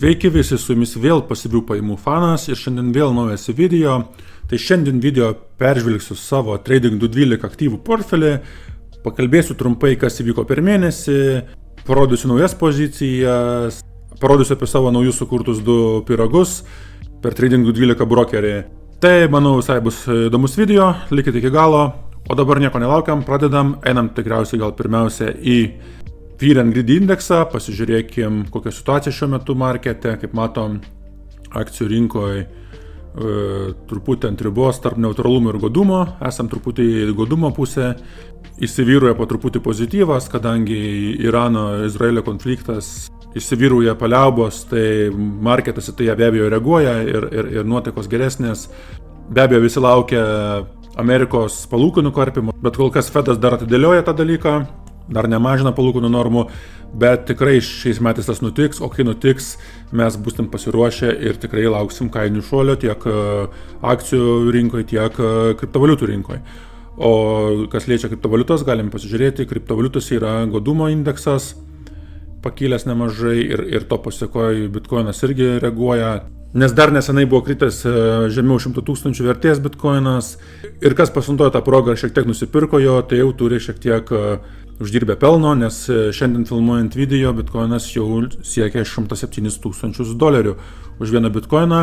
Sveiki visi, su jumis vėl pasyvių pajamų fanas ir šiandien vėl naujas video. Tai šiandien video peržvelgsiu savo Trading 212 aktyvų portfelį, pakalbėsiu trumpai, kas įvyko per mėnesį, parodysiu naujas pozicijas, parodysiu apie savo naujus sukurtus 2 pyragus per Trading 212 brokerį. Tai, manau, visai bus įdomus video, likite iki galo, o dabar nieko nelaukiam, pradedam, einam tikriausiai gal pirmiausia į Fear and Greed indeksą, pasižiūrėkim, kokia situacija šiuo metu markete. Kaip matom, akcijų rinkoje truputį ant ribos tarp neutralumo ir godumo, esam truputį godumo pusė, įsivyruoja po truputį pozityvas, kadangi Irano-Izraelio konfliktas įsivyruoja paliaubos, tai marketas į tai be abejo reaguoja ir nuotaikos geresnės. Be abejo visi laukia Amerikos palūkanų karpimo, bet kol kas Fedas dar atidėlioja tą dalyką. Dar nemažina palūkanų normų, bet tikrai šiais metais tas nutiks, o kai nutiks, mes būsim pasiruošę ir tikrai lauksim kainų šuolio tiek akcijų rinkoje, tiek kriptovaliutų rinkoje. O kas liečia kriptovaliutos, galim pasižiūrėti, kriptovaliutos yra godumo indeksas, pakilęs nemažai ir to pasiekoje Bitcoinas irgi reaguoja, nes dar nesenai buvo kritęs žemiau 100 000 vertės Bitcoinas ir kas pasinaudojo tą progą ir šiek tiek nusipirko jo, tai jau turi šiek tiek uždirbę pelno, nes šiandien filmuojant video Bitcoinas jau siekia $107 000 už vieną Bitcoiną.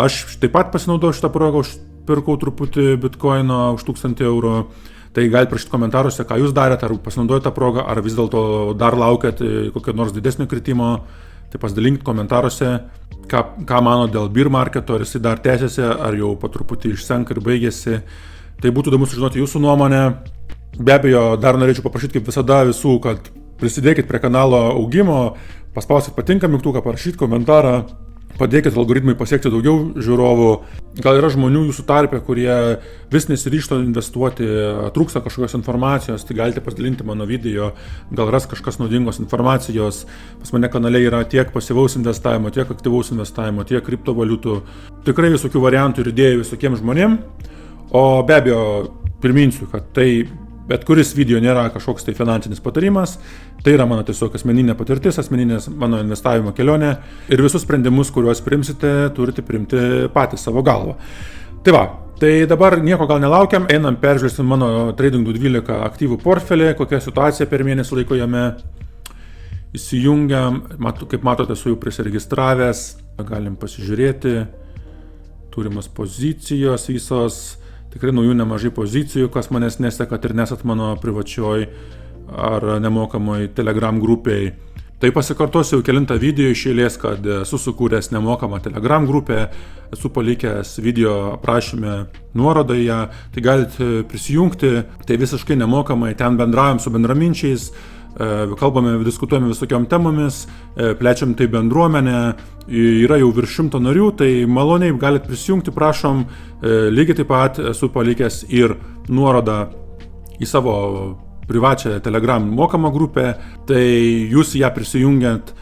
Aš taip pat pasinaudojau šitą progą, užpirkau truputį Bitcoino už 1000 eurų. Tai galite prašyti komentaruose, ką jūs darėte, ar pasinaudojate tą progą, ar vis dėlto dar laukiat kokio nors didesnio kritimo. Tai pasidalinkit komentaruose, ką mano dėl bear marketo, ar jisai dar tęsiasi, ar jau po truputį išsenka ir baigėsi. Tai būtų įdomu sužinoti jūsų nuomonę. Be abejo, dar norėčiau paprašyti kaip visada visų, kad prisidėkit prie kanalo augimo, paspauskit patinka mygtuką, parašykit komentarą, padėkit algoritmai pasiekti daugiau žiūrovų. Gal yra žmonių jūsų tarpe, kurie vis nesiryžto investuoti, trūksta kažkokios informacijos, tai galite pasidalinti mano video, gal ras kažkas naudingos informacijos. Pas mane kanale yra tiek pasyvaus investavimo, tiek aktyvaus investavimo, tiek kriptovaliutų. Tikrai visokių variantų ir idėjų visokiems žmonėms. O be abejo, priminsiu, kad tai bet kuris video nėra kažkoks tai finansinis patarimas, tai yra mano tiesiog asmeninė patirtis, asmeninės mano investavimo kelionė ir visus sprendimus, kuriuos priimsite, turite priimti patys savo galvą. Tai va, tai dabar nieko gal nelaukiam, einam peržvelgsim mano Trading 212 aktyvų portfelį, kokia situacija per mėnesį laiko jame. Įsijungiam, kaip matote, esu jau prisiregistravęs, galim pasižiūrėti, turimas pozicijos visos. Tikrai naujų nemažai pozicijų, kas manęs nesekat ir nesat mano privačioj ar nemokamoj Telegram grupiai. Tai pasikartosiu jau kelintą video iš eilės, kad esu sukūręs nemokamą Telegram grupę, esu palikęs video aprašyme nuorodą į ją, tai galite prisijungti, tai visiškai nemokamai, ten bendraujam su bendraminčiais, kalbame, diskutuojame visokiom temomis, plečiam tai bendruomenę, yra jau virš 100 narių, tai maloniai galite prisijungti, prašom, lygiai taip pat esu palikęs ir nuorodą į savo privačią Telegram mokamą grupę, tai jūs ją prisijungiant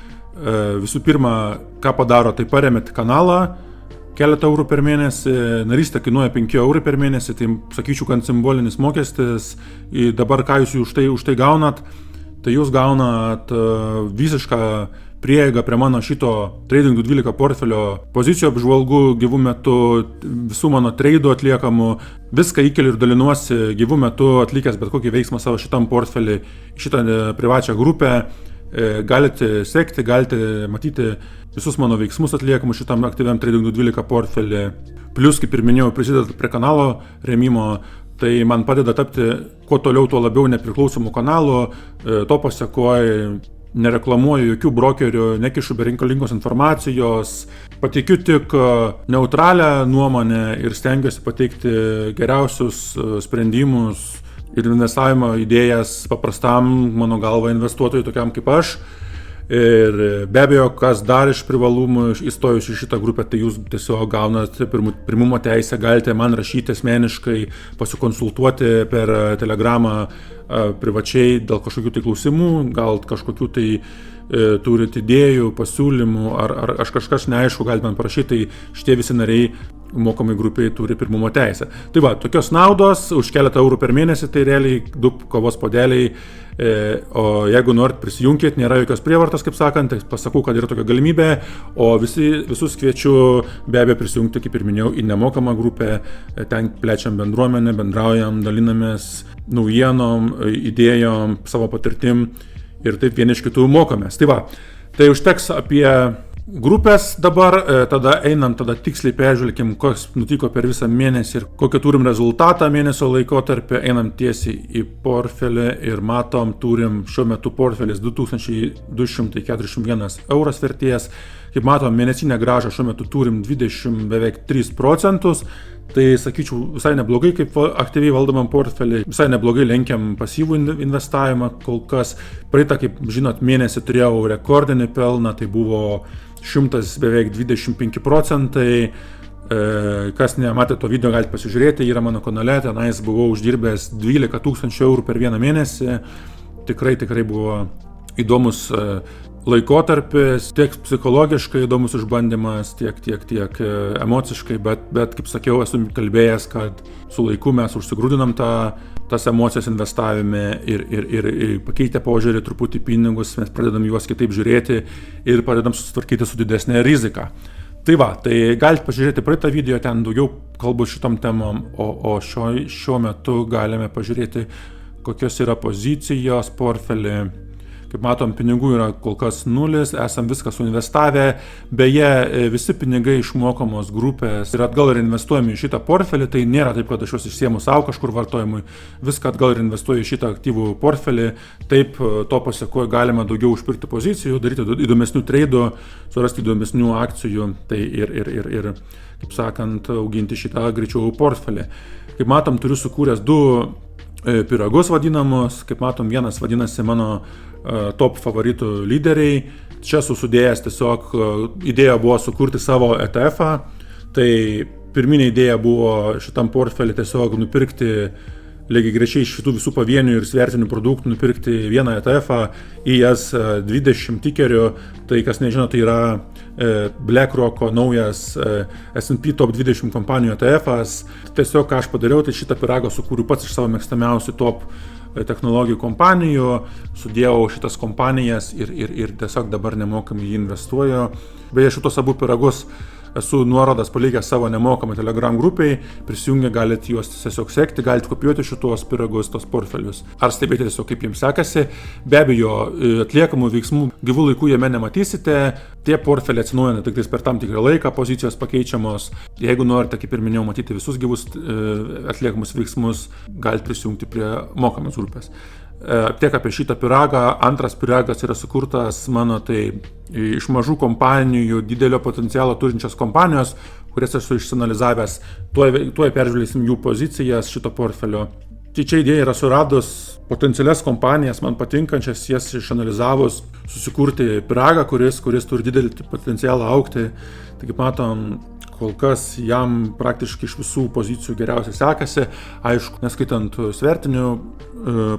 visų pirma, ką padaro, tai paremėt kanalą, keletą eurų per mėnesį, narystė kainuoja 5 eurų per mėnesį, tai sakyčiau, kad simbolinis mokestis, dabar ką jūs už tai gaunat, tai jūs gaunat visišką prieigą prie mano šito Trading 212 portfelio pozicijų apžvalgų gyvų metu, visų mano treidų atliekamų, viską įkeliu ir dalinuosi gyvų metu atlikęs bet kokį veiksmą savo šitam portfelį, šitą privačią grupę. Galite sekti, galite matyti visus mano veiksmus atliekamus šitam aktyviam Trading 212 portfelį. Plius, kaip ir minėjau, prisidedat prie kanalo remimo, tai man padeda tapti kuo toliau, tuo labiau nepriklausomų kanalų, to pasiekoja, nereklamuoju jokių brokerių, nekišu bereikalingos informacijos, pateikiu tik neutralią nuomonę ir stengiuosi pateikti geriausius sprendimus ir investavimo idėjas paprastam, mano galva, investuotojui tokiam kaip aš. Ir be abejo, kas dar iš privalumų įstojus į šitą grupę, tai jūs tiesiog gaunate pirmumo teisę, galite man rašyti asmeniškai, pasikonsultuoti per Telegramą privačiai dėl kažkokių tai klausimų, gal kažkokių tai turite idėjų, pasiūlymų, ar kažkas neaišku, galite man parašyti, tai šitie visi nariai mokamai grupiai turi pirmumo teisę. Tai va, tokios naudos už keletą eurų per mėnesį, tai realiai 2 kavos puodeliai, o jeigu norit prisijunkit, nėra jokios prievartos, kaip sakant, tai pasakau, kad yra tokia galimybė, o visus kviečiu be abejo prisijungti, kaip ir minėjau, į nemokamą grupę, ten plečiam bendruomenę, bendraujam, dalinamės naujienom, idėjom, savo patirtim ir taip vieni iš kitų mokomės. Tai va, tai užteks apie grupės dabar, tada einam, tada tiksliai peržvelkim, kas nutiko per visą mėnesį ir kokį turim rezultatą mėnesio laikotarpį, einam tiesiai į portfelį ir matom, turim šiuo metu portfelis 2241 euras vertės, kaip matom, mėnesinę grąžą šiuo metu turim 20 beveik 3%, tai sakyčiau visai neblogai, kaip aktyviai valdomam portfelį, visai neblogai lenkiam pasyvų investavimą kol kas. Praeitą, kaip žinot, mėnesį turėjau rekordinį pelną, tai buvo 100 beveik 25%. Kas nematė to video, galite pasižiūrėti, yra mano kanale, tenais buvau uždirbęs 12 000 eurų per vieną mėnesį. Tikrai buvo įdomus laikotarpis, tiek psichologiškai įdomus išbandymas, tiek emociškai, bet kaip sakiau, esu kalbėjęs, kad su laiku mes užsigrūdinam tas emocijas investavime ir pakeitę požiūrį truputį pinigus, mes pradedam juos kitaip žiūrėti ir pradedam susitvarkyti su didesnė rizika. Tai va, tai galite pažiūrėti praeitą video, ten daugiau kalbu šitom temom, o šiuo metu galime pažiūrėti, kokios yra pozicijos portfelį. Kaip matom, pinigų yra kol kas 0, esam viską suinvestavę, beje, visi pinigai išmokamos grupės ir atgal ir investuojami į šitą portfelį, tai nėra taip, kad aš juos išsiemu savo kažkur vartojimui, viską atgal ir investuoju į šitą aktyvų portfelį, taip to pasiekoju galima daugiau užpirkti pozicijų, daryti įdomesnių treidų, surasti įdomesnių akcijų, tai ir kaip sakant, auginti šitą greičiau portfelį. Kaip matom, turiu sukūręs 2 pyragus vadinamus, kaip matom, vienas vadinasi mano top favoritų lyderiai. Čia sudėjęs tiesiog, idėja buvo sukurti savo ETF-ą, tai pirminė idėja buvo šitam portfelį tiesiog nupirkti lygiai grečiai iš šitų visų pavienių ir svertinių produktų, nupirkti vieną ETF-ą, IS20 tikerių, tai kas nežino, tai yra BlackRock'o naujas S&P top 20 kompanijų ETF-as. Tiesiog ką aš padariau, tai šitą pyragą sukūriau pats iš savo mėgstamiausių top technologijų kompanijų, sudėjau šitas kompanijas ir tiesiog dabar nemokamai jį investuoju. Beje, šitos abu pyragus esu nuorodas palikęs savo nemokamą Telegram grupiai, prisijungę galite juos tiesiog sekti, galite kopijuoti šitos pyragus, tos portfelius, ar stebėti tiesiog kaip jums sekasi. Be abejo, atliekamų veiksmų gyvų laikų jame nematysite, tie portfeliai atsinaujina tik per tam tikrą laiką, pozicijos pakeičiamos. Jeigu norite, kaip ir minėjau, matyti visus gyvus atliekamus veiksmus, galite prisijungti prie mokamos grupės. Tiek apie šitą pyragą. Antras pyragas yra sukurtas mano tai iš mažų kompanijų, didelio potencialo turinčios kompanijos, kurias esu išsianalizavęs, tuoj peržiūrėsim jų pozicijas šito portfelio. Tai čia idėja yra suradus potencialias kompanijas, man patinkančias, jas išanalizavus, susikurti pyragą, kuris turi didelį potencialą augti. Tai kaip matom, kol kas jam praktiškai iš visų pozicijų geriausiai sekasi, aišku, neskaitant svertinių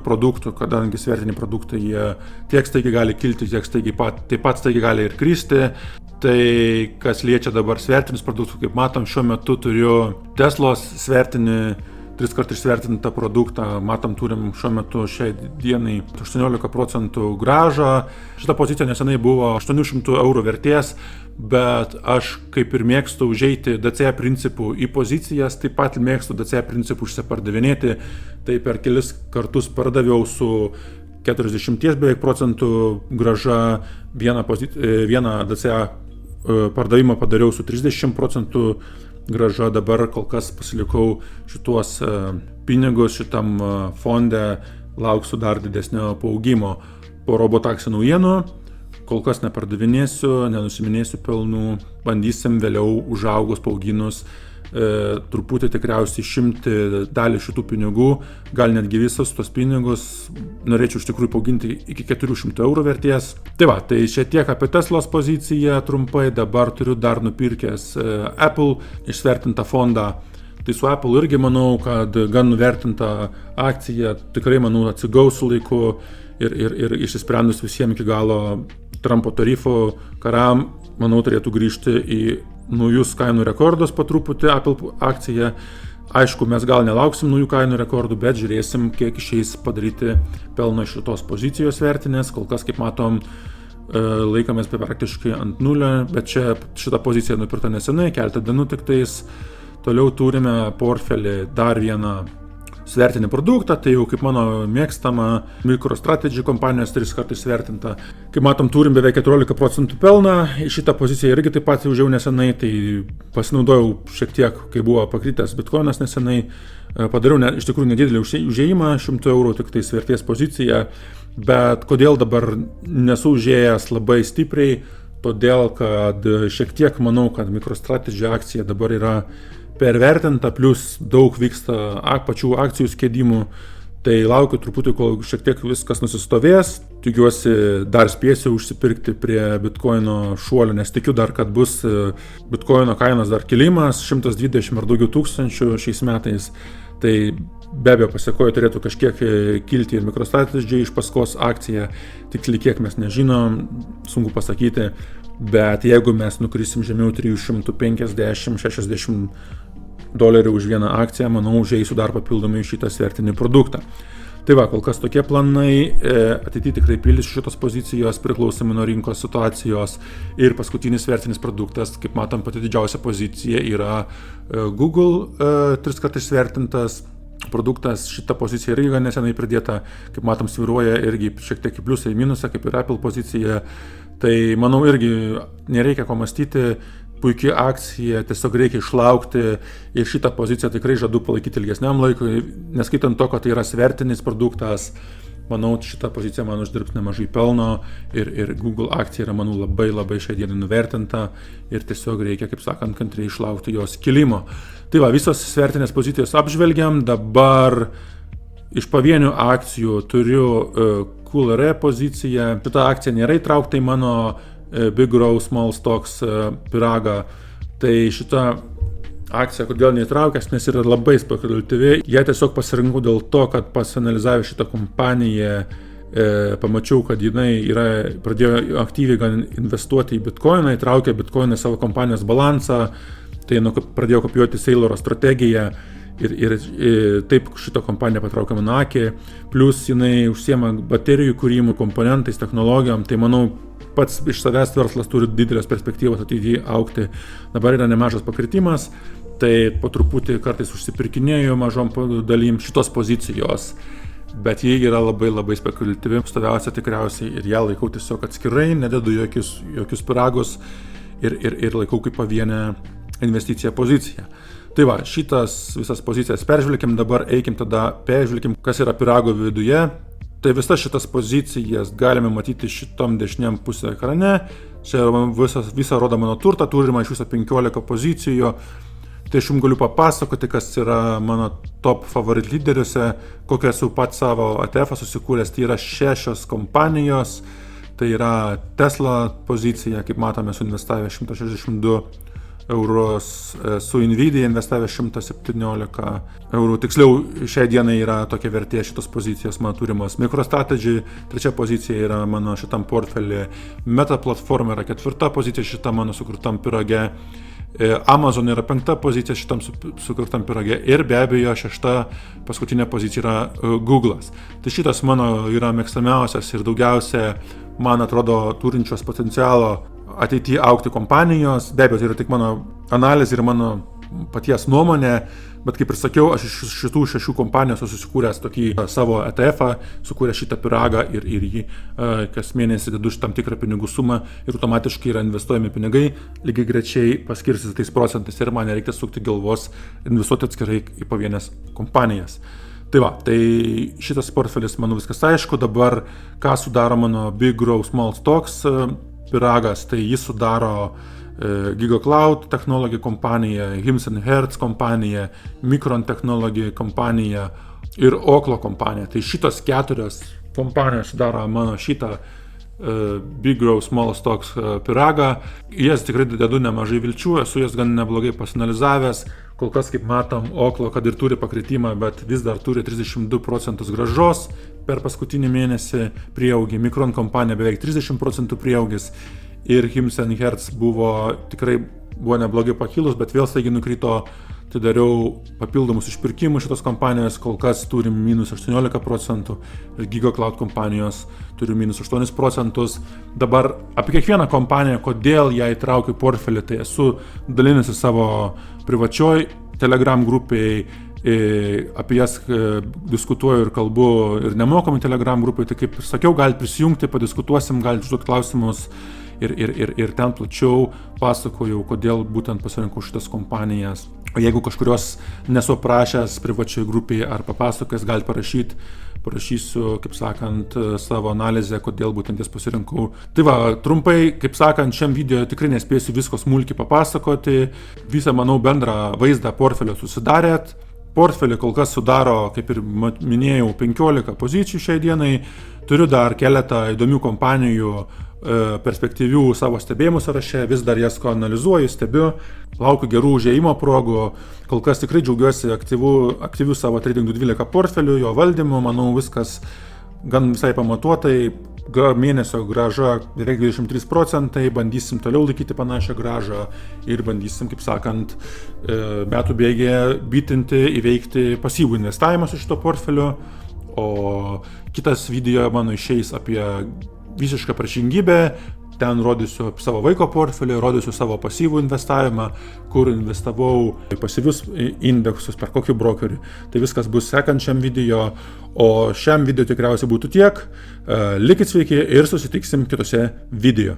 produktų, kadangi svertiniai produktai jie tiek staigiai gali kilti, taip pat staigiai gali ir kristi. Tai kas liečia dabar svertinius produktus, kaip matom, šiuo metu turiu Teslos svertinį 3 kartų išsvertintą produktą, matom, turim šiuo metu šiai dienai 18% grąžą. Šita pozicija nesenai buvo 800 eurų vertės, bet aš kaip ir mėgstu užeiti DCA principų į pozicijas, taip pat mėgstu DCA principų užsipardavinėti, tai per kelis kartus pardaviau su 40 beveik procentų grąža, vieną DCA pardavimą padariau su 30% grąža, dabar kol kas pasilikau šituos pinigus šitam fonde, lauksiu dar didesnio paaugimo. Po robotaxi naujienų, kol kas nepardavinėsiu, nenusiminėsiu pelnų, bandysim vėliau užaugus, paauginus, truputį tikriausiai išimti dalį šitų pinigų, gal netgi visus tos pinigus, norėčiau iš tikrųjų paauginti iki 400 eurų vertės. Tai va, tai čia tiek apie Teslos poziciją trumpai, dabar turiu dar nupirkęs Apple išsvertintą fondą. Tai su Apple irgi manau, kad gan nuvertinta akcija, tikrai manau atsigaus su laiku ir išsisprendus visiems iki galo Trumpo tarifų karam, manau turėtų grįžti į naujus kainų rekordus po truputį Apple akcija. Aišku, mes gal nelauksim naujų kainų rekordų, bet žiūrėsim, kiek išeis padaryti pelno iš šitos pozicijos vertinės. Kol kas, kaip matom, laikomės praktiškai ant nulio, bet šita pozicija nupirkta nesenai, keletą dienų tik tais. Toliau turime portfelį dar vieną svertinį produktą, tai jau kaip mano mėgstama MicroStrategy kompanijos 3 kartais svertinta. Kaip matom, turim beveik 14% pelną, šitą poziciją irgi taip pat užėjau nesenai, tai pasinaudojau šiek tiek, kai buvo pakritęs Bitcoinas nesenai, padariau iš tikrųjų nedidelį užėjimą, 100 eurų tik tai vertės poziciją, bet kodėl dabar nesu užėjęs labai stipriai, todėl kad šiek tiek manau, kad MicroStrategy akcija dabar yra pervertinta, plus daug vyksta pačių akcijų skėdimų, tai laukiu truputį, kol šiek tiek viskas nusistovės. Tikiuosi dar spėsiu užsipirkti prie Bitcoino šuolio, nes tikiu dar, kad bus Bitcoino kainos dar kilimas, 120 ar daugiau tūkstančių šiais metais. Tai be abejo pasiekoje turėtų kažkiek kilti ir MicroStrategy iš paskos akcija, tiksliai kiek mes nežinom, sunku pasakyti, bet jeigu mes nukrisim žemiau 350-60 dolerių už vieną akciją, manau, užeisiu dar papildomai šitą svertinį produktą. Tai va, kol kas tokie planai, ateityje tikrai pildysiu šitos pozicijos priklausomai nuo rinkos situacijos ir paskutinis svertinis produktas, kaip matom, pati didžiausia pozicija yra Google 3 kartais svertintas produktas, šita pozicija irgi nesenai pridėta, kaip matom, svyruoja irgi šiek tiek į pliusą, į minusą, kaip ir Apple pozicija, tai manau irgi nereikia ko mąstyti, puikia akcija, tiesiog reikia išlaukti ir šitą poziciją tikrai žadu palaikyti ilgesniam laikui, neskaitant to, kad tai yra svertinis produktas, manau, šitą poziciją man uždirbs nemažai pelno ir Google akcija yra, manau, labai šiai dienai nuvertinta ir tiesiog reikia, kaip sakant, kantriai išlaukti jos kilimo. Tai va, visos svertinės pozicijos apžvelgiam, dabar iš pavienių akcijų turiu QLR poziciją, šita akcija nėra įtraukta į mano Big Grow Small Stocks pyragą, tai šita akcija kodėl neįtraukęs, nes yra labai spekuliatyvi. Jie tiesiog pasirinkau dėl to, kad pasianalizavę šitą kompaniją pamačiau, kad jinai pradėjo aktyviai gan investuoti į Bitcoiną, įtraukė Bitcoiną į savo kompanijos balansą, tai pradėjo kopijuoti Sayloro strategiją ir taip šitą kompaniją patraukė mano akį, plus jinai užsiema baterijų kūrimų, komponentais, technologijom, tai manau, pats iš savęs verslas turi didelės perspektyvos ateityje augti. Dabar yra nemažas pakritimas, tai po truputį kartais užsipirkinėjau mažom dalim šitos pozicijos, bet jie yra labai spekuliatyvi, stoviausia tikriausiai ir ją laikau tiesiog atskirai, nededu jokius pyragus ir laikau kaip pavienę investiciją poziciją. Tai va, šitas visas pozicijas peržvelkim, dabar eikim tada peržvelkim, kas yra pyrago viduje. Tai visas šitas pozicijas galime matyti šitom dešiniam pusė ekrane. Čia visą rodo mano turtą, turime iš viso 15 pozicijų. Tai aš jums galiu papasakoti, kas yra mano top favorit lyderiuose, kokią esu pats savo ETF susikūręs. Tai yra 6 kompanijos, tai yra Tesla pozicija, kaip matome, esu investavę 162 eurus, su Nvidia investavę 117 eurų. Tiksliau, šiai dienai yra tokia vertė šitos pozicijos mano turimos. MicroStrategy, 3 pozicija yra mano šitam portfelį. Meta platforma yra 4 pozicija šitam mano sukurtam pyrage. Amazon yra 5 pozicija šitam sukurtam pyrage. Ir be abejo 6 paskutinė pozicija yra Google'as. Tai šitas mano yra mėgstamiausias ir daugiausia, man atrodo, turinčios potencialo ateityje augti kompanijos. Be abejo, tai yra tik mano analizė ir mano paties nuomonė, bet kaip ir sakiau, aš iš šitų 6 kompanijų esu susikūręs tokį savo ETF-ą, sukūręs šitą pyragą ir jį kas mėnesį dedu šitam tikrą pinigų sumą ir automatiškai yra investuojami pinigai, lygiai grečiai paskirstytais procentais ir man nereikia sukti galvos investuoti atskirai į pavienės kompanijas. Tai va, tai šitas portfelis, manau, viskas aišku. Dabar, ką sudaro mano Big Grow Small Stocks pyragas, tai jis sudaro GigaCloud technology kompanija, Hims & Hertz kompanija, Micron Technology kompanija ir Oklo kompanija. Tai šitos 4 kompanijos sudaro mano šitą Big Grow Small Stocks pyragą. Jas tikrai dedu nemažai vilčių, esu jas gan neblogai pasianalizavęs. Kol kas, kaip matom, Oklo, kad ir turi pakritimą, bet vis dar turi 32% grąžos per paskutinį mėnesį prieaugį. Micron kompanija beveik 30% prieaugis ir Hims & Hertz buvo tikrai buvo neblogai pakilus, bet vėl staigiai nukrito. Tai dariau papildomus išpirkimus šitos kompanijos, kol kas turim minus 18% ir GigaCloud kompanijos turiu minus 8%. Dabar apie kiekvieną kompaniją, kodėl ją įtraukiu į portfelį, tai esu dalinęs savo privačioj Telegram grupėje, apie jas diskutuoju ir kalbu ir nemokamai Telegram grupėje, tai kaip sakiau, galite prisijungti, padiskutuosim, galite užduoti klausimus ir ten plačiau pasakojau, kodėl būtent pasirinkau šitas kompanijas. O jeigu kažkurios nesu aprašęs privačioj grupėje ar papasakojęs, gali parašysiu, kaip sakant, savo analizę, kodėl būtent jas pasirinkau. Tai va, trumpai, kaip sakant, šiam video tikrai nespėsiu visko smulkiai papasakoti. Visą, manau, bendrą vaizdą portfelio susidarėt. Portfelį kol kas sudaro, kaip ir minėjau, 15 pozicijų šiai dienai. Turiu dar keletą įdomių kompanijų perspektyvių savo stebėjimų sąraše, vis dar jas analizuoju, stebiu, laukiu gerų užėjimo progų. Kol kas tikrai džiaugiuosi aktyviu savo Trading212 portfeliu, jo valdymu, manau viskas gan visai pamatuotai. Mėnesio grąža beveik 23%, bandysim toliau laikyti panašią grąžą ir bandysim, kaip sakant, metų bėgėje bitinti, įveikti pasyvų investavimą su šito portfeliu. O kitas video mano išeis apie visišką priešingybę, ten rodysiu savo vaiko portfelį, rodysiu savo pasyvų investavimą, kur investavau į pasyvius indeksus, per kokį brokerį. Tai viskas bus sekančiam video, o šiam video tikriausiai būtų tiek. Likit sveiki ir susitiksim kitose video.